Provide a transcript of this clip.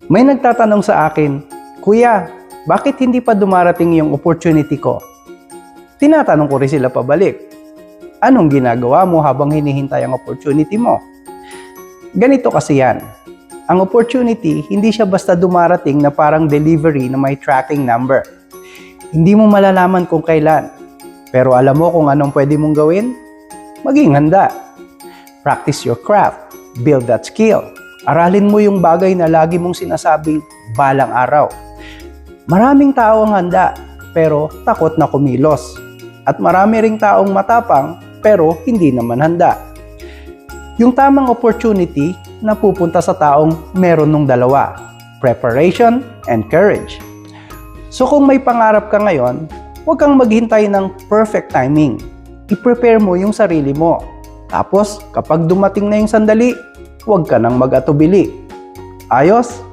May nagtatanong sa akin, "Kuya, bakit hindi pa dumarating yung opportunity ko?" Tinatanong ko rin sila pabalik, "Anong ginagawa mo habang hinihintay ang opportunity mo?" Ganito kasi yan. Ang opportunity, hindi siya basta dumarating na parang delivery na may tracking number. Hindi mo malalaman kung kailan. Pero alam mo kung anong pwede mong gawin? Maging handa. Practice your craft. Build that skill. Aralin mo yung bagay na lagi mong sinasabing balang araw. Maraming tao ang handa, pero takot na kumilos. At marami ring taong matapang, pero hindi naman handa. Yung tamang opportunity na pupunta sa taong meron nung dalawa, preparation and courage. So kung may pangarap ka ngayon, huwag kang maghintay ng perfect timing. I-prepare mo yung sarili mo. Tapos kapag dumating na yung sandali, huwag ka nang mag-atubili. Ayos?